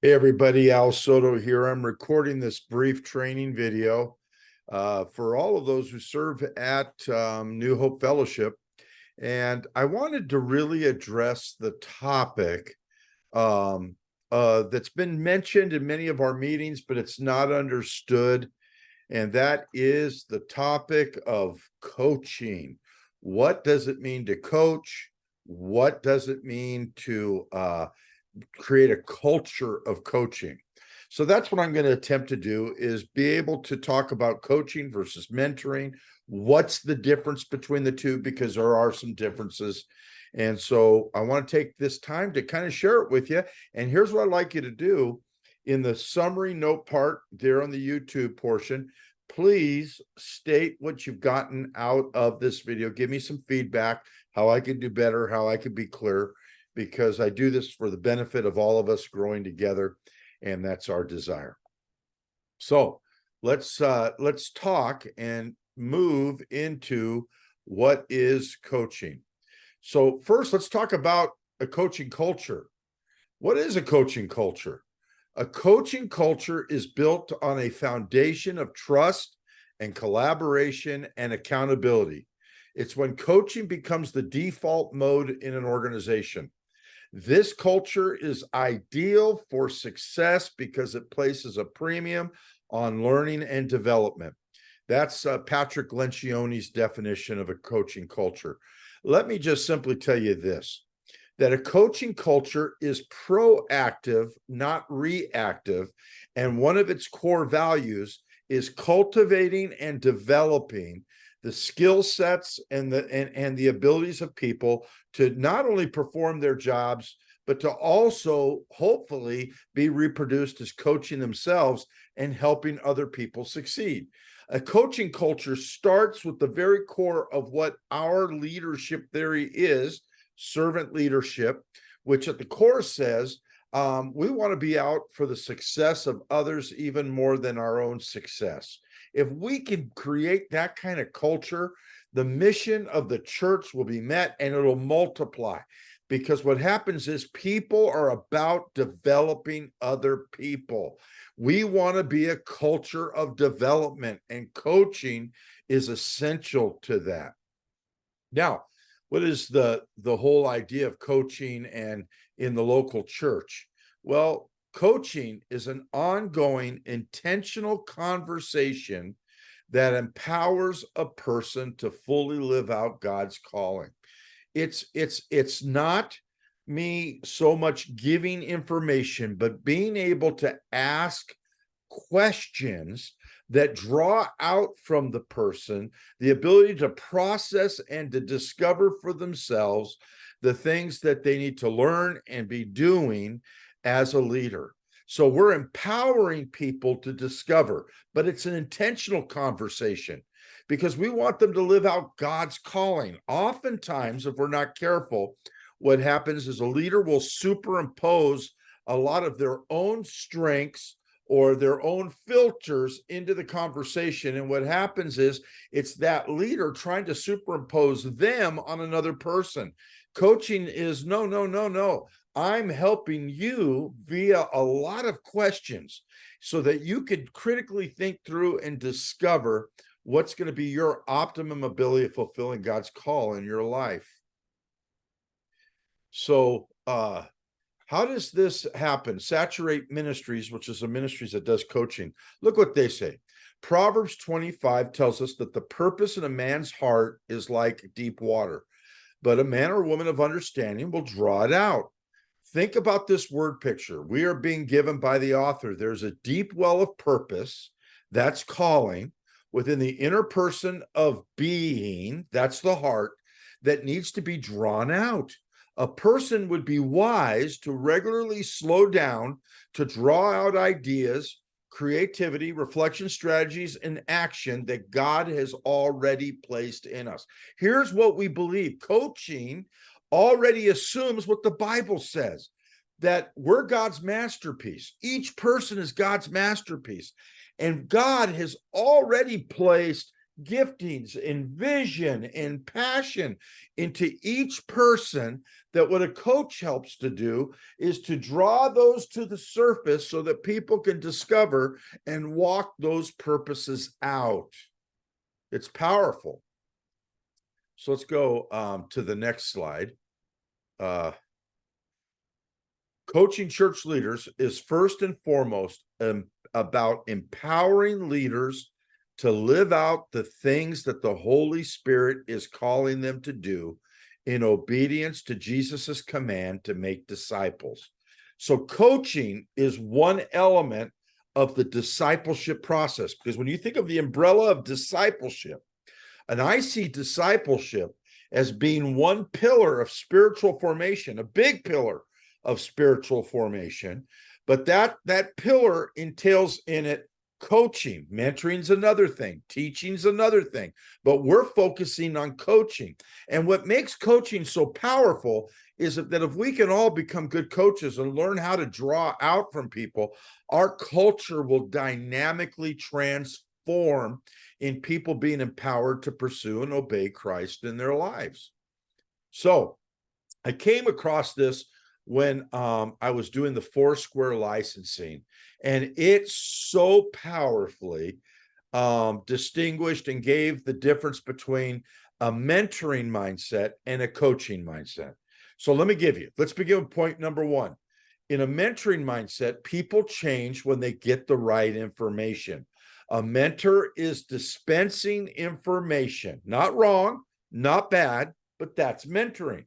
Hey everybody, Al Soto here. I'm recording this brief training video for all of those who serve at New Hope Fellowship. And I wanted to really address the topic that's been mentioned in many of our meetings, but it's not understood. And that is the topic of coaching. What does it mean to coach? What does it mean to create a culture of coaching? So that's what I'm going to attempt to do, is be able to talk about coaching versus mentoring. What's the difference between the two? Because there are some differences. And so I want to take this time to kind of share it with you. And here's what I'd like you to do. In the summary note part there on the YouTube portion, please state what you've gotten out of this video. Give me some feedback, how I could do better, how I could be clear, because I do this for the benefit of all of us growing together, and that's our desire. So let's talk and move into what is coaching. So first, let's talk about a coaching culture. What is a coaching culture? A coaching culture is built on a foundation of trust and collaboration and accountability. It's when coaching becomes the default mode in an organization. This culture is ideal for success because it places a premium on learning and development. That's Patrick Lencioni's definition of a coaching culture. Let me just simply tell you this, that a coaching culture is proactive, not reactive, and one of its core values is cultivating and developing the skill sets and the abilities of people to not only perform their jobs, but to also hopefully be reproduced as coaching themselves and helping other people succeed. A coaching culture starts with the very core of what our leadership theory is, servant leadership, which at the core says we want to be out for the success of others even more than our own success. If we can create that kind of culture, the mission of the church will be met and it'll multiply, because what happens is people are about developing other people. We want to be a culture of development, and coaching is essential to that. Now, what is the whole idea of coaching and in the local church? Well, coaching is an ongoing, intentional conversation that empowers a person to fully live out God's calling. It's not me so much giving information, but being able to ask questions that draw out from the person the ability to process and to discover for themselves the things that they need to learn and be doing as a leader. So we're empowering people to discover, but it's an intentional conversation because we want them to live out God's calling. Oftentimes, if we're not careful, what happens is a leader will superimpose a lot of their own strengths or their own filters into the conversation. And what happens is it's that leader trying to superimpose them on another person. Coaching is no. I'm helping you via a lot of questions so that you could critically think through and discover what's going to be your optimum ability of fulfilling God's call in your life. So, how does this happen? Saturate Ministries, which is a ministries that does coaching. Look what they say. Proverbs 25 tells us that the purpose in a man's heart is like deep water, but a man or woman of understanding will draw it out. Think about this word picture. We are being given by the author. There's a deep well of purpose, that's calling, within the inner person of being, that's the heart, that needs to be drawn out. A person would be wise to regularly slow down to draw out ideas, creativity, reflection, strategies, and action that God has already placed in us. Here's what we believe. Coaching already assumes what the Bible says, that we're God's masterpiece. Each person is God's masterpiece. And God has already placed giftings and vision and passion into each person, that what a coach helps to do is to draw those to the surface so that people can discover and walk those purposes out. It's powerful. So let's go to the next slide. Coaching church leaders is first and foremost about empowering leaders to live out the things that the Holy Spirit is calling them to do in obedience to Jesus's command to make disciples. So coaching is one element of the discipleship process, because when you think of the umbrella of discipleship, and I see discipleship as being one pillar of spiritual formation, a big pillar of spiritual formation, but that pillar entails in it coaching. Mentoring's another thing, teaching's another thing, but we're focusing on coaching. And what makes coaching so powerful is that if we can all become good coaches and learn how to draw out from people, our culture will dynamically transform in people being empowered to pursue and obey Christ in their lives. So I came across this when I was doing the Foursquare licensing, and it so powerfully distinguished and gave the difference between a mentoring mindset and a coaching mindset. So let's begin with point number one. In a mentoring mindset, people change when they get the right information. A mentor is dispensing information, not wrong, not bad, but that's mentoring.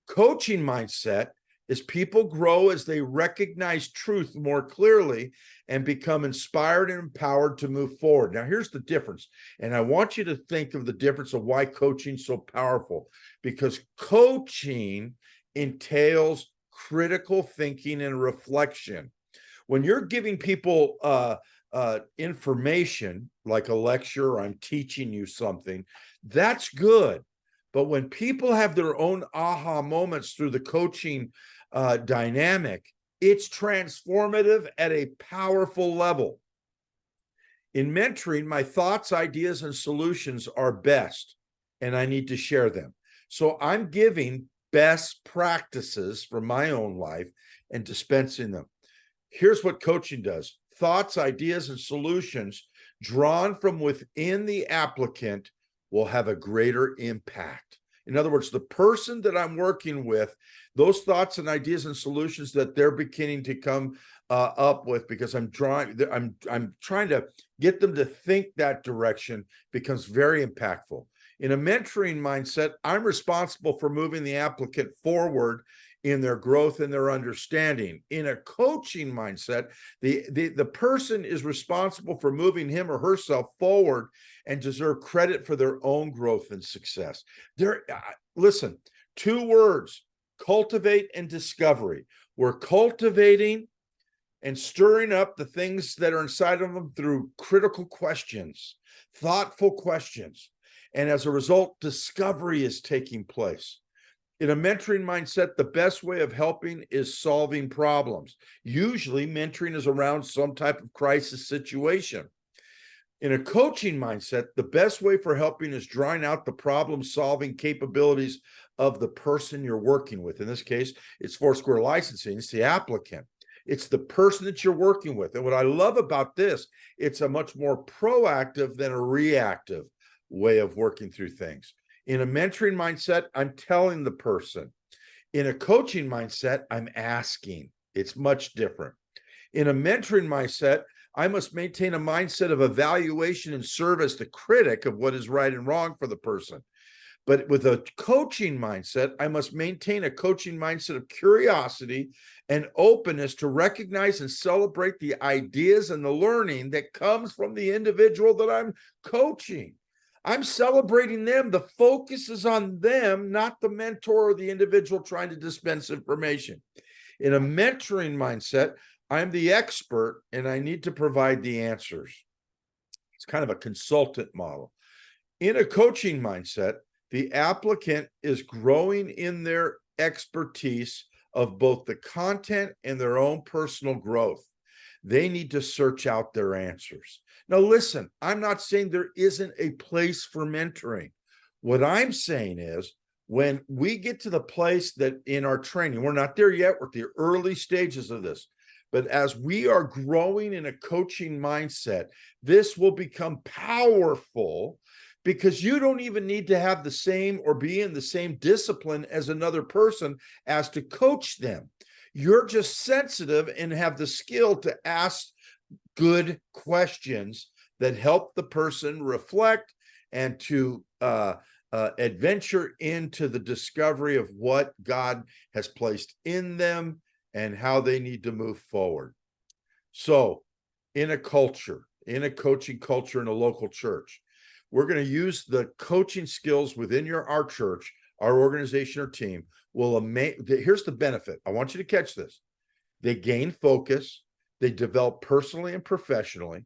Coaching mindset is people grow as they recognize truth more clearly and become inspired and empowered to move forward. Now, here's the difference. And I want you to think of the difference of why coaching is so powerful, because coaching entails critical thinking and reflection. When you're giving people information like a lecture, or I'm teaching you something, that's good. But when people have their own aha moments through the coaching dynamic, it's transformative at a powerful level. In mentoring, my thoughts, ideas, and solutions are best, and I need to share them. So I'm giving best practices from my own life and dispensing them. Here's what coaching does. Thoughts, ideas, and solutions drawn from within the applicant will have a greater impact. In other words, the person that I'm working with, those thoughts and ideas and solutions that they're beginning to come up with, because I'm trying to get them to think that direction, becomes very impactful. In a mentoring mindset, I'm responsible for moving the applicant forward in their growth and their understanding. In a coaching mindset, the person is responsible for moving him or herself forward and deserve credit for their own growth and success. Listen, 2 words: cultivate and discovery. We're cultivating and stirring up the things that are inside of them through critical questions, thoughtful questions. And as a result, discovery is taking place. In a mentoring mindset, the best way of helping is solving problems. Usually, mentoring is around some type of crisis situation. In a coaching mindset, the best way for helping is drawing out the problem-solving capabilities of the person you're working with. In this case, it's Foursquare Licensing. It's the applicant. It's the person that you're working with. And what I love about this, it's a much more proactive than a reactive way of working through things. In a mentoring mindset, I'm telling the person. In a coaching mindset, I'm asking. It's much different. In a mentoring mindset, I must maintain a mindset of evaluation and serve as the critic of what is right and wrong for the person. But with a coaching mindset, I must maintain a coaching mindset of curiosity and openness to recognize and celebrate the ideas and the learning that comes from the individual that I'm coaching. I'm celebrating them. The focus is on them, not the mentor or the individual trying to dispense information. In a mentoring mindset, I'm the expert and I need to provide the answers. It's kind of a consultant model. In a coaching mindset, the applicant is growing in their expertise of both the content and their own personal growth. They need to search out their answers. Now, listen, I'm not saying there isn't a place for mentoring. What I'm saying is, when we get to the place that in our training, we're not there yet, we're at the early stages of this, but as we are growing in a coaching mindset, this will become powerful because you don't even need to have the same or be in the same discipline as another person as to coach them. You're just sensitive and have the skill to ask good questions that help the person reflect and to adventure into the discovery of what God has placed in them and how they need to move forward. So, in a culture, in a coaching culture in a local church, we're going to use the coaching skills within our church, our organization or team. Here's the benefit. I want you to catch this. They gain focus. They develop personally and professionally.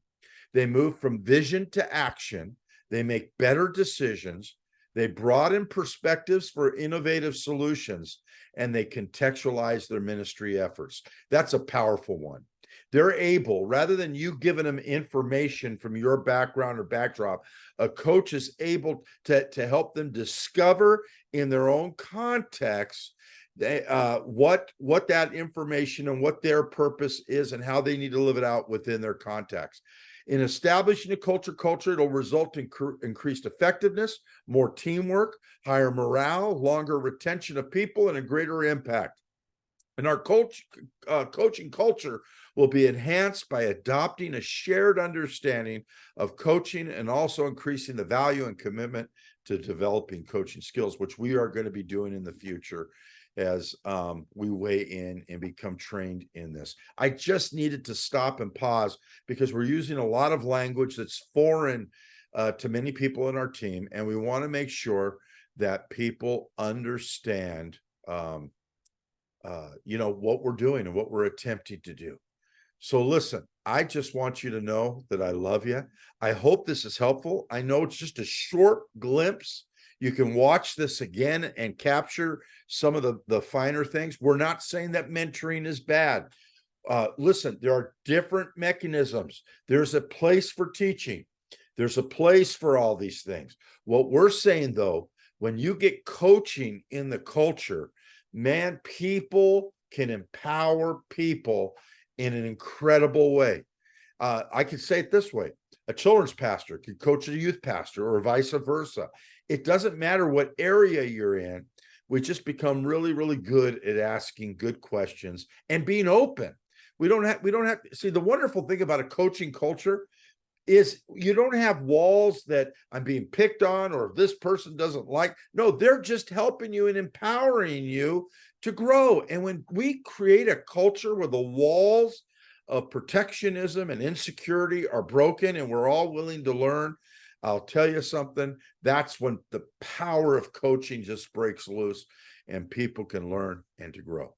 They move from vision to action. They make better decisions. They broaden perspectives for innovative solutions, and they contextualize their ministry efforts. That's a powerful one. They're able, rather than you giving them information from your background or backdrop, a coach is able to help them discover in their own context what that information and what their purpose is and how they need to live it out within their context. In establishing a culture, it'll result in increased effectiveness, more teamwork, higher morale, longer retention of people, and a greater impact. And our coaching culture will be enhanced by adopting a shared understanding of coaching and also increasing the value and commitment to developing coaching skills, which we are going to be doing in the future as we weigh in and become trained in this. I just needed to stop and pause because we're using a lot of language that's foreign to many people in our team, and we want to make sure that people understand what we're doing and what we're attempting to do. So listen, I just want you to know that I love you. I hope this is helpful. I know it's just a short glimpse. You can watch this again and capture some of the finer things. We're not saying that mentoring is bad. Listen, there are different mechanisms. There's a place for teaching. There's a place for all these things. What we're saying, though, when you get coaching in the culture, man, people can empower people in an incredible way. I could say it this way. A children's pastor could coach a youth pastor or vice versa. It doesn't matter what area you're in. We just become really, really good at asking good questions and being open. We don't have see, the wonderful thing about a coaching culture is you don't have walls that I'm being picked on or this person doesn't like. No, they're just helping you and empowering you to grow. And when we create a culture where the walls of protectionism and insecurity are broken and we're all willing to learn, I'll tell you something, that's when the power of coaching just breaks loose and people can learn and to grow.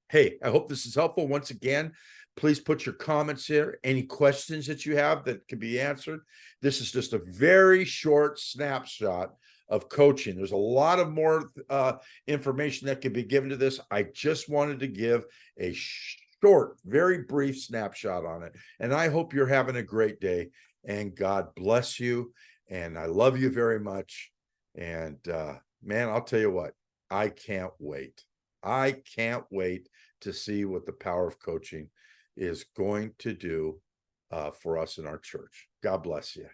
Hey, I hope this is helpful. Once again, please put your comments here, any questions that you have that can be answered. This is just a very short snapshot of coaching. There's a lot of more information that can be given to this. I just wanted to give a short, very brief snapshot on it. And I hope you're having a great day and God bless you. And I love you very much. And man, I'll tell you what, I can't wait. I can't wait to see what the power of coaching is going to do for us in our church. God bless you.